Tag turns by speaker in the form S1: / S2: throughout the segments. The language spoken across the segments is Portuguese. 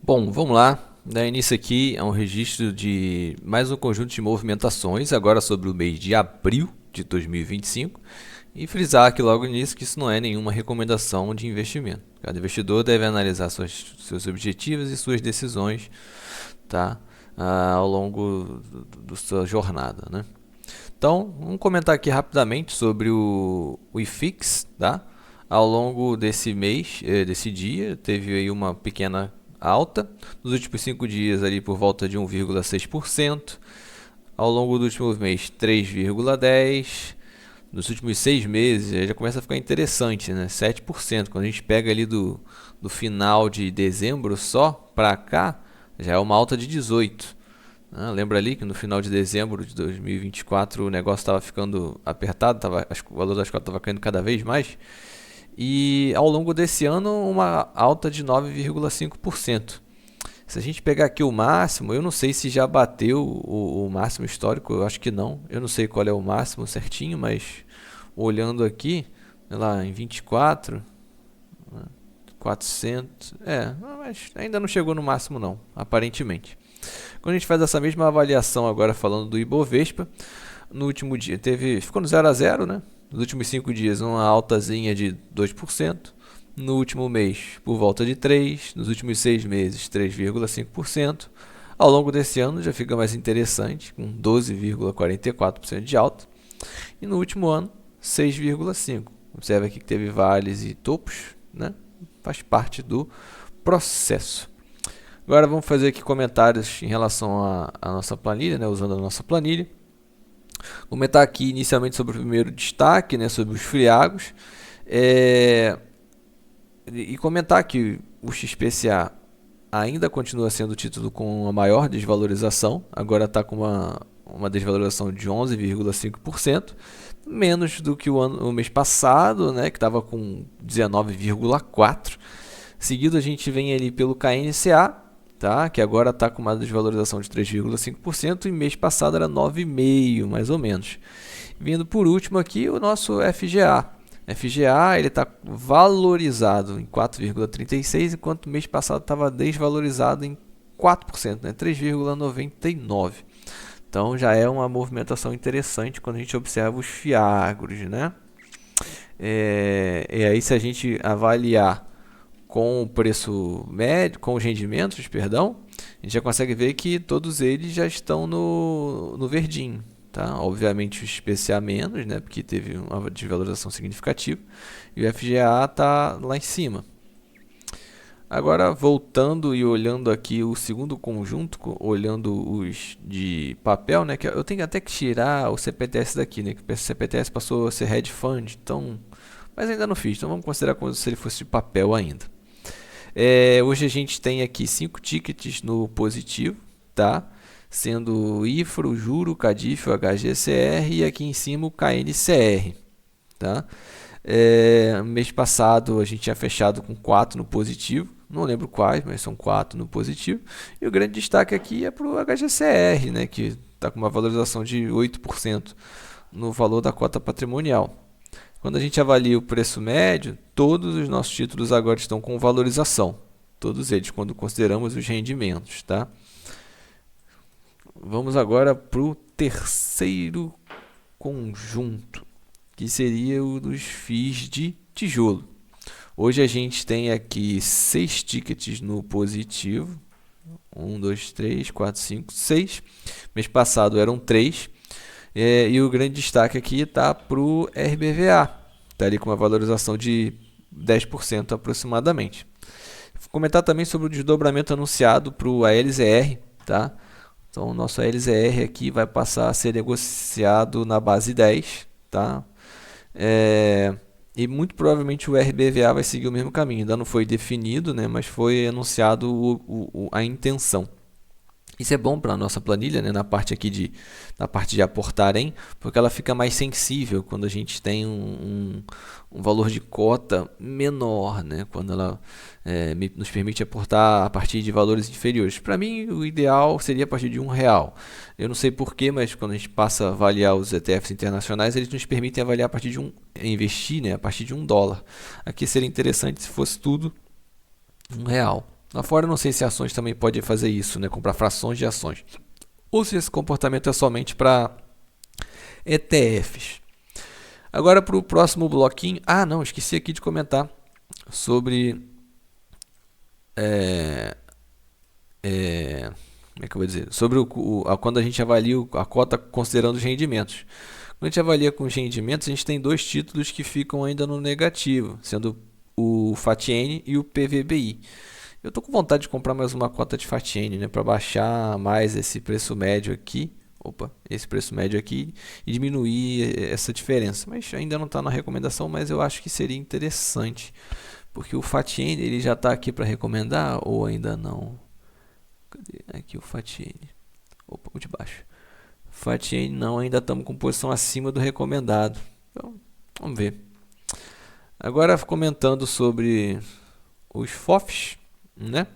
S1: Bom, vamos lá. Dar início aqui a um registro de mais um conjunto de movimentações, agora sobre o mês de abril de 2025. E frisar aqui logo no início que isso não é nenhuma recomendação de investimento. Cada investidor deve analisar seus objetivos e suas decisões, tá? Ao longo da sua jornada, né? Então, vamos comentar aqui rapidamente sobre o IFIX, tá? Ao longo desse mês, desse dia, teve aí uma pequena alta. Nos últimos 5 dias, ali por volta de 1,6%. Ao longo do último mês, 3,10%. Nos últimos 6 meses, já começa a ficar interessante, né? 7%. Quando a gente pega ali do final de dezembro só para cá, já é uma alta de 18%. Lembra ali que no final de dezembro de 2024 o negócio estava ficando apertado, o valor das cotas estava caindo cada vez mais. E ao longo desse ano, uma alta de 9,5%. Se a gente pegar aqui o máximo, eu não sei se já bateu o máximo histórico, eu acho que não. Eu não sei qual é o máximo certinho, mas olhando aqui, lá em 24, 400, mas ainda não chegou no máximo não, aparentemente. Quando a gente faz essa mesma avaliação agora falando do Ibovespa, no último dia ficou no 0 a 0, né? Nos últimos 5 dias uma altazinha de 2%, no último mês por volta de 3%, nos últimos 6 meses 3,5%, ao longo desse ano já fica mais interessante, com 12,44% de alta, e no último ano 6,5%. Observe aqui que teve vales e topos, né? Faz parte do processo. Agora vamos fazer aqui comentários em relação à nossa planilha, né? Usando a nossa planilha. Comentar aqui inicialmente sobre o primeiro destaque, né? Sobre os friagos. E comentar que o XPCA ainda continua sendo o título com a maior desvalorização. Agora está com uma desvalorização de 11,5%. Menos do que o mês passado, né? Que estava com 19,4%. Seguido a gente vem ali pelo KNCA, tá? Que agora está com uma desvalorização de 3,5% e mês passado era 9,5%, mais ou menos. Vindo por último aqui o nosso FGA. FGA ele está valorizado em 4,36%, enquanto o mês passado estava desvalorizado em 4%, né? 3,99%. Então já é uma movimentação interessante quando a gente observa os fiagros, né? E aí se a gente avaliar com o preço médio, com os rendimentos, perdão, a gente já consegue ver que todos eles já estão no verdinho, tá? Obviamente o XPCA menos, né, porque teve uma desvalorização significativa, e o FGA está lá em cima. Agora voltando e olhando aqui o segundo conjunto, olhando os de papel, né, que eu tenho até que tirar o CPTS daqui, né, que o CPTS passou a ser hedge fund, então, mas ainda não fiz, então vamos considerar como se ele fosse de papel ainda. Hoje a gente tem aqui 5 tickets no positivo, tá? Sendo o IFRO, o Juro, o CADIF, o HGCR e aqui em cima o KNCR, tá? Mês passado a gente tinha fechado com 4 no positivo, não lembro quais, mas são 4 no positivo. E o grande destaque aqui é para o HGCR, né, que está com uma valorização de 8% no valor da cota patrimonial. Quando a gente avalia o preço médio, todos os nossos títulos agora estão com valorização. Todos eles, quando consideramos os rendimentos, tá? Vamos agora para o terceiro conjunto, que seria o dos FIIs de tijolo. Hoje a gente tem aqui 6 tickets no positivo. 1, 2, 3, 4, 5, 6. Mês passado eram 3. E o grande destaque aqui está para o RBVA. Está ali com uma valorização de 10% aproximadamente. Vou comentar também sobre o desdobramento anunciado para o ALZR. Tá? Então o nosso ALZR aqui vai passar a ser negociado na base 10. Tá? E muito provavelmente o RBVA vai seguir o mesmo caminho. Ainda não foi definido, né, mas foi anunciado a intenção. Isso é bom para a nossa planilha, né, na parte de aportar em, porque ela fica mais sensível quando a gente tem um valor de cota menor, né, quando ela nos permite aportar a partir de valores inferiores. Para mim, o ideal seria a partir de R$1. Eu não sei porquê, mas quando a gente passa a avaliar os ETFs internacionais, eles nos permitem avaliar a partir de investir, né, a partir de $1. Aqui seria interessante se fosse tudo R$1. Lá fora eu não sei se ações também pode fazer isso, né? Comprar frações de ações. Ou se esse comportamento é somente para ETFs. Agora para o próximo bloquinho. Ah, não, esqueci aqui de comentar sobre como é que eu vou dizer? Sobre quando a gente avalia a cota considerando os rendimentos. Quando a gente avalia com os rendimentos, a gente tem dois títulos que ficam ainda no negativo, sendo o FATN e o PVBI. Eu estou com vontade de comprar mais uma cota de FATN, né, para baixar mais esse preço médio aqui. Esse preço médio aqui e diminuir essa diferença. Mas ainda não está na recomendação, mas eu acho que seria interessante. Porque o FATN ele já está aqui para recomendar ou ainda não? Cadê? Aqui o FATN. O de baixo. FATN não, ainda estamos com posição acima do recomendado. Então, vamos ver. Agora comentando sobre os FOFs, né?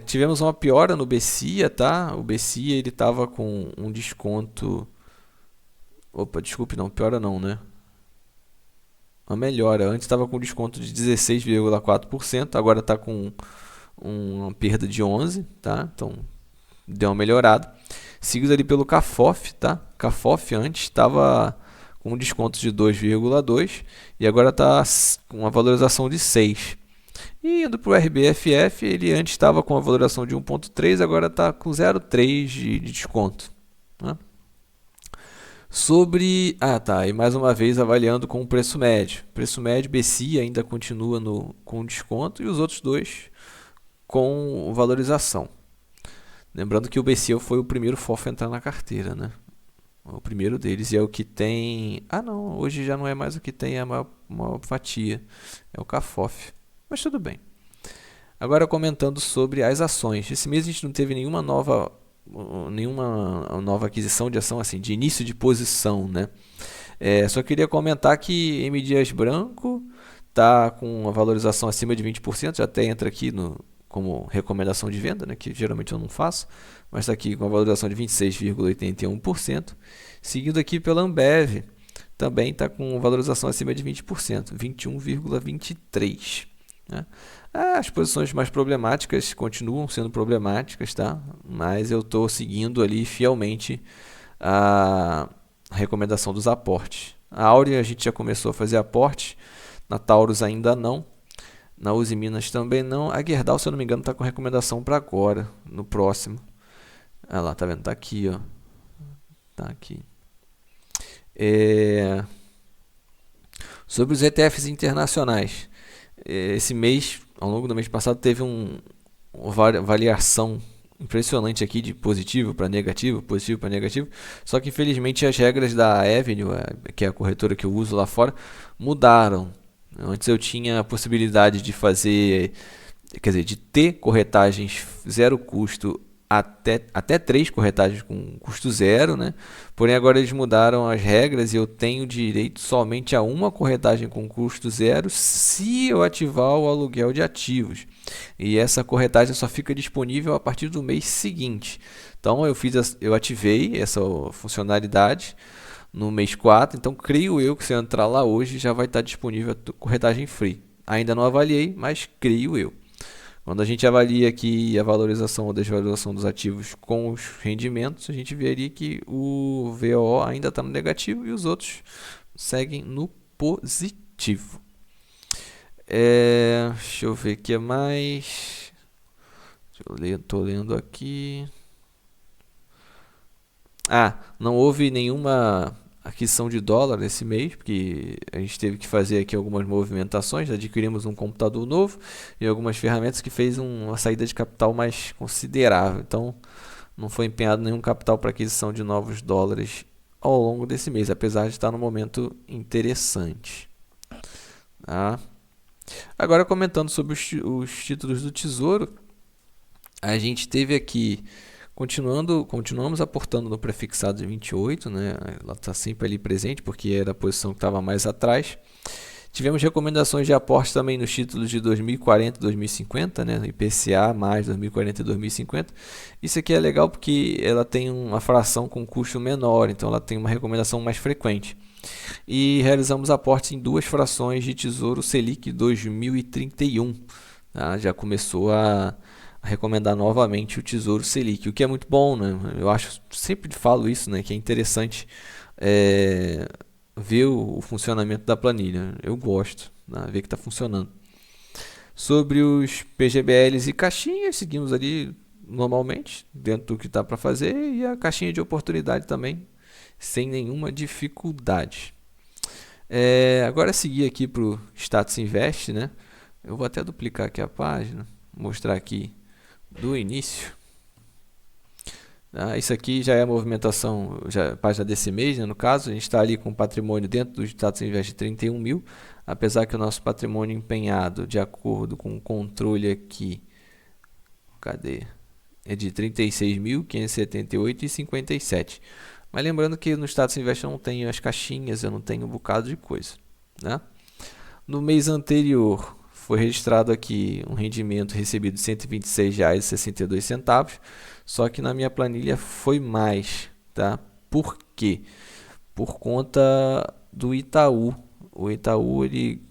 S1: Tivemos uma piora no BCIA, tá? O BCIA ele estava com um desconto. Desculpe, não, piora não, né? Uma melhora. Antes estava com desconto de 16,4%, agora está com uma perda de 11%, tá? Então deu uma melhorada. Seguido ali pelo CAFOF, tá? CAFOF antes estava com um desconto de 2,2% e agora está com uma valorização de 6%. E indo para o RBFF, ele antes estava com uma valoração de 1,3%, agora está com 0,3% de desconto. Né? E mais uma vez avaliando com o preço médio. Preço médio, BCI ainda continua com desconto e os outros dois com valorização. Lembrando que o BCI foi o primeiro FOF a entrar na carteira, né? O primeiro deles e é o que tem... hoje já não é mais o que tem a maior fatia. É o CAFOF. Mas tudo bem. Agora comentando sobre as ações. Esse mês a gente não teve nenhuma nova aquisição de ação assim, de início de posição, né? Só queria comentar que M. Dias Branco está com uma valorização acima de 20%, já até entra aqui como recomendação de venda, né, que geralmente eu não faço, mas está aqui com uma valorização de 26,81%. Seguido aqui pela Ambev, também está com valorização acima de 20%, 21,23%. Né? As posições mais problemáticas continuam sendo problemáticas, tá? Mas eu estou seguindo ali fielmente a recomendação dos aportes. A Áurea a gente já começou a fazer aporte, na Taurus ainda não, na Uzi Minas também não. A Gerdau, se eu não me engano, está com recomendação para agora, no próximo. Olha lá, tá vendo? Tá aqui, ó. Tá aqui. Sobre os ETFs internacionais. Esse mês, ao longo do mês passado, teve uma variação impressionante aqui de positivo para negativo, só que infelizmente as regras da Avenue, que é a corretora que eu uso lá fora, mudaram. Antes eu tinha a possibilidade de de ter corretagens zero custo até 3 corretagens com custo zero, né? Porém agora eles mudaram as regras e eu tenho direito somente a uma corretagem com custo zero se eu ativar o aluguel de ativos. E essa corretagem só fica disponível a partir do mês seguinte. Então eu ativei essa funcionalidade no mês 4, então creio eu que se eu entrar lá hoje já vai estar disponível a corretagem free. Ainda não avaliei, mas creio eu. Quando a gente avalia aqui a valorização ou desvalorização dos ativos com os rendimentos, a gente veria que o VOO ainda está no negativo e os outros seguem no positivo. Deixa eu ver o que mais. Estou lendo aqui. Não houve nenhuma aquisição de dólar esse mês, porque a gente teve que fazer aqui algumas movimentações, adquirimos um computador novo e algumas ferramentas que fez uma saída de capital mais considerável. Então, não foi empenhado nenhum capital para aquisição de novos dólares ao longo desse mês, apesar de estar num momento interessante. Tá? Agora, comentando sobre os títulos do Tesouro, a gente teve aqui... Continuamos aportando no prefixado de 28, né? Ela está sempre ali presente porque era a posição que estava mais atrás. Tivemos recomendações de aporte também nos títulos de 2040 e 2050, né? IPCA mais 2040 e 2050. Isso aqui é legal porque ela tem uma fração com custo menor, então ela tem uma recomendação mais frequente. E realizamos aportes em 2 frações de Tesouro Selic 2031. tá? Já começou a recomendar novamente o Tesouro Selic, o que é muito bom, né? Eu acho, sempre falo isso, né? Que é interessante ver o funcionamento da planilha. Eu gosto, né? Ver que está funcionando. Sobre os PGBLs e caixinhas, seguimos ali normalmente, dentro do que está para fazer, e a caixinha de oportunidade também, sem nenhuma dificuldade. Agora seguir aqui para o Status Invest, né? Eu vou até duplicar aqui a página, mostrar aqui do início. Isso aqui já é a movimentação, já, a página desse mês, né, no caso. A gente está ali com patrimônio dentro do Status Invest de 31 mil, apesar que o nosso patrimônio empenhado, de acordo com o controle aqui, cadê? É de 36.578,57. Mas lembrando que no Status Invest eu não tenho as caixinhas, eu não tenho um bocado de coisa, né? No mês anterior foi registrado aqui um rendimento recebido de R$ 126,62, só que na minha planilha foi mais, tá? Por quê? Por conta do Itaú. O Itaú ele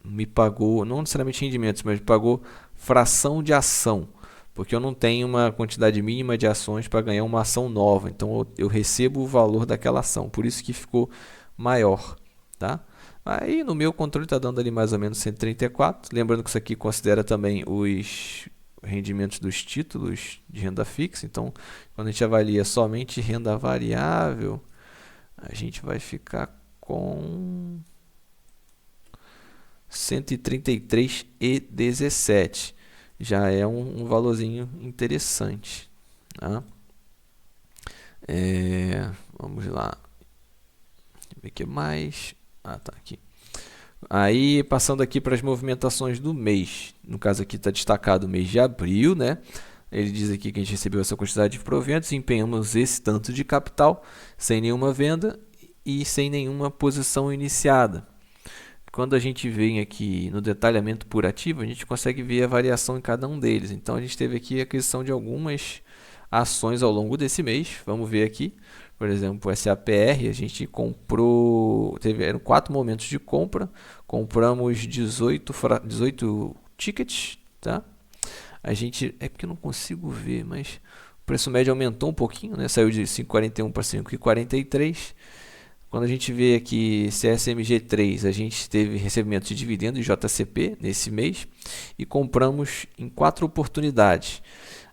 S1: me pagou, não necessariamente rendimentos, mas me pagou fração de ação, porque eu não tenho uma quantidade mínima de ações para ganhar uma ação nova, então eu recebo o valor daquela ação, por isso que ficou maior, tá? Aí no meu controle está dando ali mais ou menos 134, lembrando que isso aqui considera também os rendimentos dos títulos de renda fixa, então quando a gente avalia somente renda variável, a gente vai ficar com 133,17. Já é um valorzinho interessante, tá? Vamos lá. Deixa eu ver o que mais. Tá aqui. Aí, passando aqui para as movimentações do mês. No caso aqui está destacado o mês de abril, né? Ele diz aqui que a gente recebeu essa quantidade de proventos, empenhamos esse tanto de capital, sem nenhuma venda e sem nenhuma posição iniciada. Quando a gente vem aqui no detalhamento por ativo, a gente consegue ver a variação em cada um deles. Então, a gente teve aqui a aquisição de algumas ações ao longo desse mês. Vamos ver aqui, por exemplo, o SAPR, a gente comprou, eram 4 momentos de compra, compramos 18 tickets, tá? A gente, é porque eu não consigo ver, mas o preço médio aumentou um pouquinho, né? Saiu de 5,41 para 5,43. Quando a gente vê aqui CSMG3, a gente teve recebimento de dividendos de JCP nesse mês e compramos em 4 oportunidades.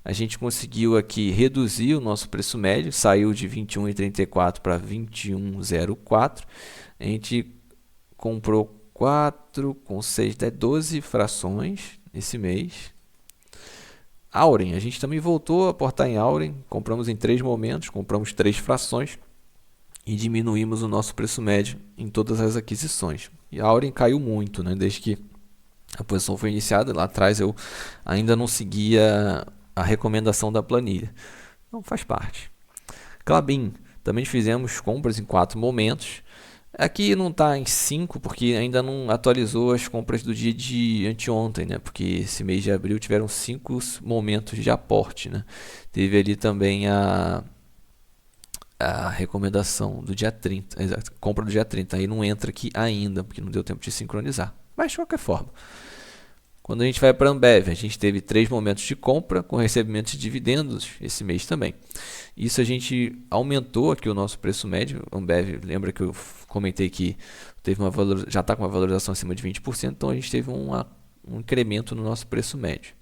S1: A gente conseguiu aqui reduzir o nosso preço médio, saiu de 21,34 para 21,04. A gente comprou 4 com 6, 12 frações esse mês. Auren, a gente também voltou a aportar em Auren, compramos em 3 momentos, compramos 3 frações e diminuímos o nosso preço médio em todas as aquisições. E a Auren caiu muito, né? Desde que a posição foi iniciada, lá atrás eu ainda não seguia a recomendação da planilha. Então faz parte. Klabin, também fizemos compras em 4 momentos. Aqui não está em 5 porque ainda não atualizou as compras do dia de anteontem, né? Porque esse mês de abril tiveram 5 momentos de aporte, né? Teve ali também a recomendação do dia 30, compra do dia 30, aí não entra aqui ainda, porque não deu tempo de sincronizar. Mas de qualquer forma, quando a gente vai para a Ambev, a gente teve 3 momentos de compra com recebimento de dividendos esse mês também. Isso a gente aumentou aqui o nosso preço médio. Ambev, lembra que eu comentei que teve já está com uma valorização acima de 20%, então a gente teve um incremento no nosso preço médio.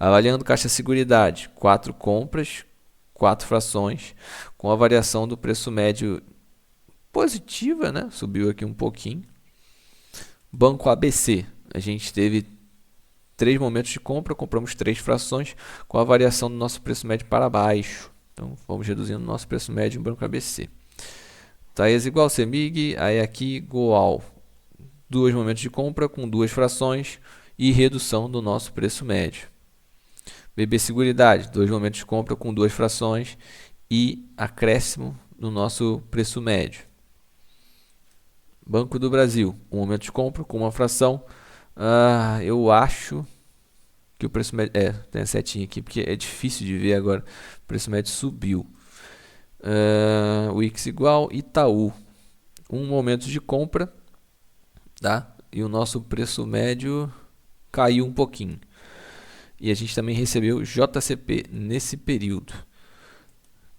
S1: Avaliando Caixa Seguridade, 4 compras, 4 frações, com a variação do preço médio positiva, né? Subiu aqui um pouquinho. Banco ABC, a gente teve 3 momentos de compra, compramos 3 frações, com a variação do nosso preço médio para baixo. Então, vamos reduzindo o nosso preço médio em Banco ABC. Taesa igual CEMIG, aí aqui Goal, 2 momentos de compra com 2 frações e redução do nosso preço médio. BB Seguridade, 2 momentos de compra com 2 frações e acréscimo no nosso preço médio. Banco do Brasil, 1 momento de compra com 1 fração. Eu acho que o preço médio... tem a setinha aqui, porque é difícil de ver agora. O preço médio subiu. O X igual Itaú, 1 momento de compra, tá? E o nosso preço médio... caiu um pouquinho. E a gente também recebeu JCP nesse período.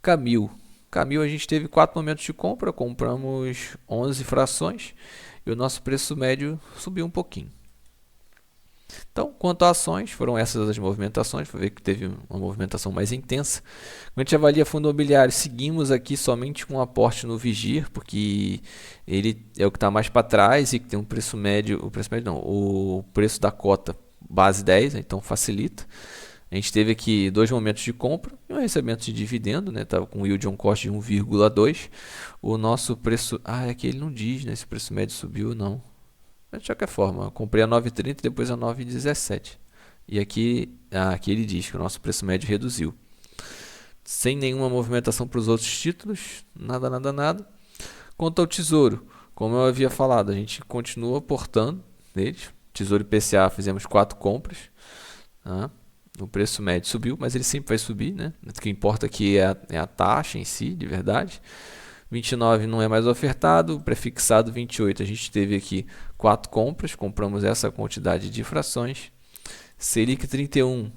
S1: Camil. Camil a gente teve 4 momentos de compra, compramos 11 frações e o nosso preço médio subiu um pouquinho. Então, quanto a ações, foram essas as movimentações, foi ver que teve uma movimentação mais intensa. Quando a gente avalia fundo imobiliário, seguimos aqui somente com um aporte no Vigir, porque ele é o que está mais para trás e que tem um preço médio, o preço da cota base 10, então facilita. A gente teve aqui 2 momentos de compra e um recebimento de dividendo, né? Estava com um yield on cost de 1,2. O nosso preço... é que ele não diz, né? Se o preço médio subiu ou não. Mas de qualquer forma, eu comprei a 9,30 e depois a 9,17. E aqui ele diz que o nosso preço médio reduziu. Sem nenhuma movimentação para os outros títulos. Nada. Quanto ao Tesouro, como eu havia falado, a gente continua aportando neles. Tesouro IPCA, fizemos 4 compras. O preço médio subiu, mas ele sempre vai subir, né? O que importa aqui é a taxa em si, de verdade. 29 não é mais ofertado, prefixado 28 a gente teve aqui 4 compras, compramos essa quantidade de frações. Selic 31,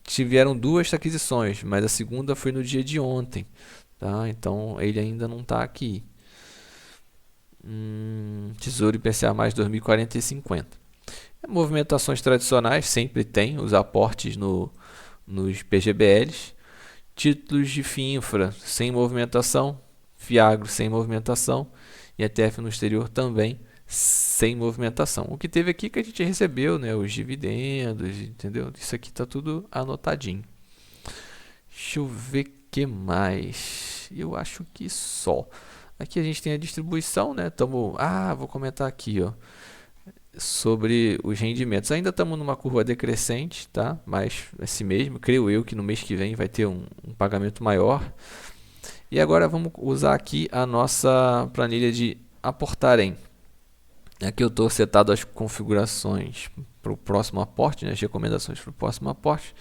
S1: tiveram 2 aquisições, mas a segunda foi no dia de ontem, tá? Então ele ainda não está aqui. Tesouro IPCA mais 2040 e 50. Movimentações tradicionais, sempre tem os aportes nos PGBLs. Títulos de FIINFRA sem movimentação, FIAGRO sem movimentação e ETF no exterior também sem movimentação. O que teve aqui que a gente recebeu, né, os dividendos, entendeu? Isso aqui está tudo anotadinho. Deixa eu ver o que mais. Eu acho que só. Aqui a gente tem a distribuição, né? Vou comentar aqui, ó, sobre os rendimentos. Ainda estamos numa curva decrescente, tá? Mas assim mesmo, creio eu que no mês que vem vai ter um pagamento maior. E agora vamos usar aqui a nossa planilha de aportar em. Aqui eu estou setado as configurações para o próximo aporte, né? As recomendações para o próximo aporte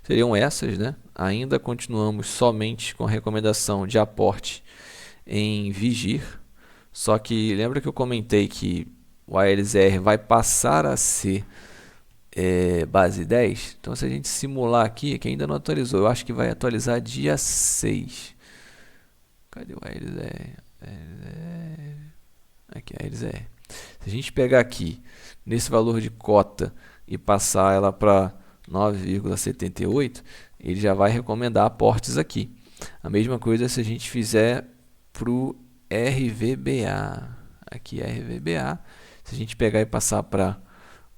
S1: seriam essas, né? Ainda continuamos somente com a recomendação de aporte em Vigir. Só que lembra que eu comentei que o ALZR vai passar a ser base 10. Então, se a gente simular aqui, que ainda não atualizou, eu acho que vai atualizar dia 6. Cadê o ALZR? Aqui, ALZR. Se a gente pegar aqui, nesse valor de cota, e passar ela para 9,78, ele já vai recomendar aportes aqui. A mesma coisa se a gente fizer para o RVBA. Aqui, RVBA. Se a gente pegar e passar para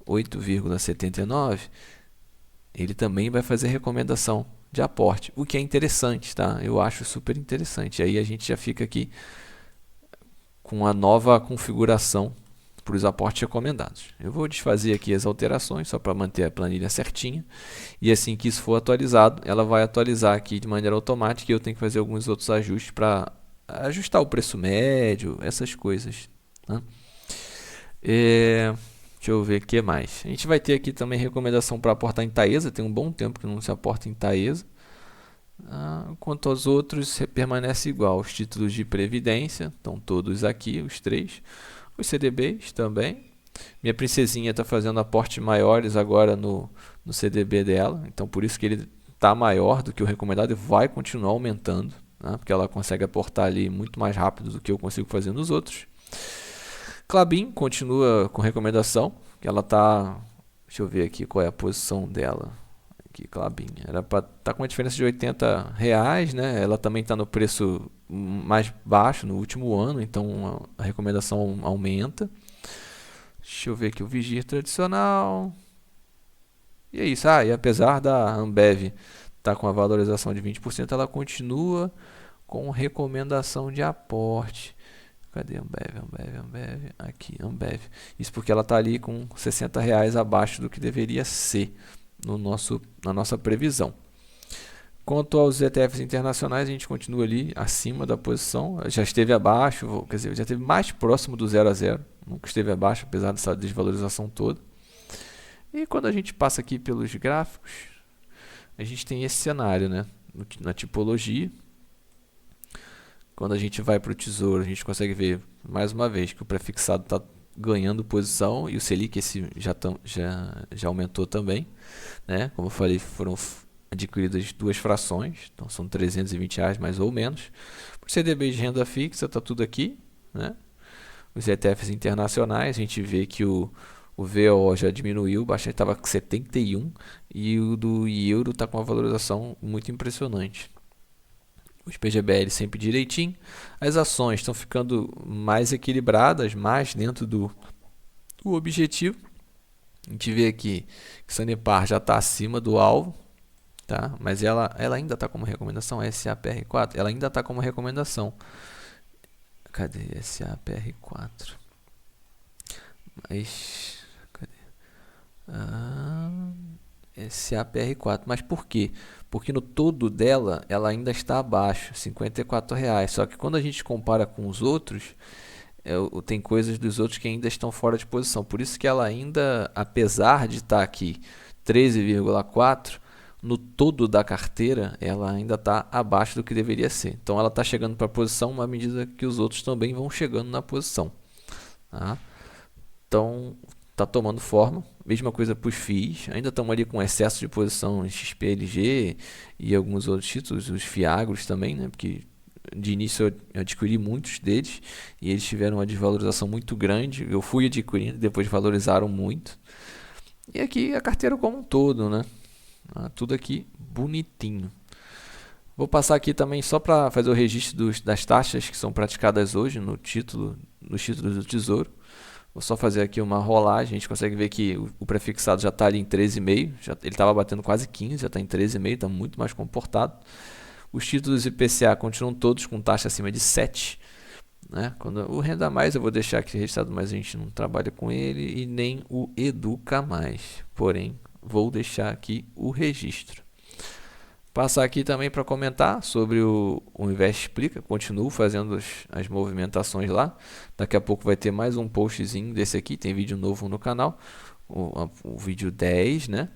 S1: 8,79, ele também vai fazer recomendação de aporte, o que é interessante, tá? Eu acho super interessante. Aí a gente já fica aqui com a nova configuração para os aportes recomendados. Eu vou desfazer aqui as alterações só para manter a planilha certinha. E assim que isso for atualizado, ela vai atualizar aqui de maneira automática e eu tenho que fazer alguns outros ajustes para ajustar o preço médio, essas coisas, tá? Deixa eu ver o que mais. A gente vai ter aqui também recomendação para aportar em Taesa. Tem um bom tempo que não se aporta em Taesa. Quanto aos outros, permanece igual. Os títulos de previdência estão todos aqui, os 3. Os CDBs também. Minha princesinha está fazendo aportes maiores agora no CDB dela. Então, por isso que ele está maior do que o recomendado e vai continuar aumentando, né? Porque ela consegue aportar ali muito mais rápido do que eu consigo fazer nos outros. Klabin continua com recomendação, que ela está, deixa eu ver aqui qual é a posição dela, aqui Klabin, era para estar com uma diferença de R$80, né? Ela também está no preço mais baixo no último ano, então a recomendação aumenta. Deixa eu ver aqui o Vigir tradicional, e é isso. E apesar da Ambev estar com a valorização de 20%, ela continua com recomendação de aporte. Cadê Ambev? Aqui, Ambev. Isso porque ela está ali com R$60 abaixo do que deveria ser na nossa previsão. Quanto aos ETFs internacionais, a gente continua ali acima da posição. Já esteve abaixo, quer dizer, já esteve mais próximo do 0 a 0. Nunca esteve abaixo, apesar dessa desvalorização toda. E quando a gente passa aqui pelos gráficos, a gente tem esse cenário, né? Na tipologia. Quando a gente vai para o Tesouro, a gente consegue ver, mais uma vez, que o prefixado está ganhando posição, e o Selic esse já aumentou também, né? Como eu falei, foram adquiridas duas frações, então são R$ 320 mais ou menos. Por CDB de renda fixa, está tudo aqui, né? Os ETFs internacionais, a gente vê que o VO já diminuiu bastante, estava com 71, e o do euro está com uma valorização muito impressionante. Os PGBL sempre direitinho. As ações estão ficando mais equilibradas, mais dentro do objetivo. A gente vê aqui que Sanepar já está acima do alvo, tá? Mas ela ainda está como recomendação, SAPR4, ela ainda está como recomendação. Cadê SAPR4? Mas cadê? SAPR4, mas por quê? Porque no todo dela ela ainda está abaixo, R$ 54. Só que quando a gente compara com os outros, tem coisas dos outros que ainda estão fora de posição. Por isso que ela ainda, apesar de estar aqui 13,4, no todo da carteira ela ainda está abaixo do que deveria ser. Então ela está chegando para a posição à medida que os outros também vão chegando na posição. Tá? Então está tomando forma. Mesma coisa para os FIIs. Ainda estamos ali com excesso de posição em XPLG e alguns outros títulos, os FIAGROS também, né? Porque de início eu adquiri muitos deles e eles tiveram uma desvalorização muito grande. Eu fui adquirindo, depois valorizaram muito. E aqui a carteira como um todo, né? Tudo aqui bonitinho. Vou passar aqui também só para fazer o registro das taxas que são praticadas hoje nos títulos do Tesouro. Vou só fazer aqui uma rolagem. A gente consegue ver que o prefixado já está ali em 13,5. Ele estava batendo quase 15, já está em 13,5, está muito mais comportado. Os títulos IPCA continuam todos com taxa acima de 7. Né? O Renda Mais eu vou deixar aqui registrado, mas a gente não trabalha com ele, e nem o Educa Mais. Porém, vou deixar aqui o registro. Passar aqui também para comentar sobre o Invest Explica. Continuo fazendo as movimentações lá. Daqui a pouco vai ter mais um postzinho desse aqui. Tem vídeo novo no canal. O vídeo 10, né?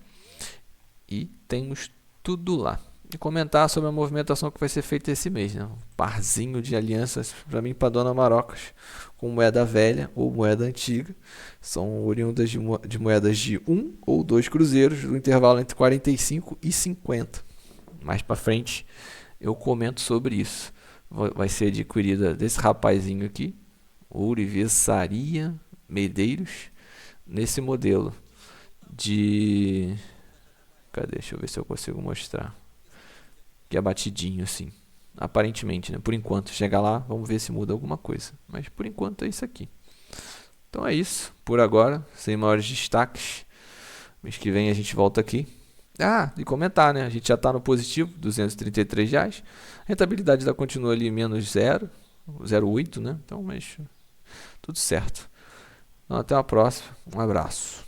S1: E temos tudo lá. E comentar sobre a movimentação que vai ser feita esse mês, né? Um parzinho de alianças para mim, para Dona Marocas, com moeda velha ou moeda antiga. São oriundas de moedas de 1 ou 2 cruzeiros, do intervalo entre 45 e 50. Mais para frente eu comento sobre isso. Vai ser adquirida desse rapazinho aqui, Ourivesaria Medeiros, nesse modelo de... Cadê? Deixa eu ver se eu consigo mostrar. Que é batidinho assim, aparentemente, né? Por enquanto, chega lá, vamos ver se muda alguma coisa. Mas por enquanto é isso aqui. Então é isso, por agora, sem maiores destaques. Mês que vem a gente volta aqui. E comentar, né? A gente já está no positivo, R$ 233. A rentabilidade ainda continua ali menos 0,08, né? Então, mas tudo certo. Então, até a próxima. Um abraço.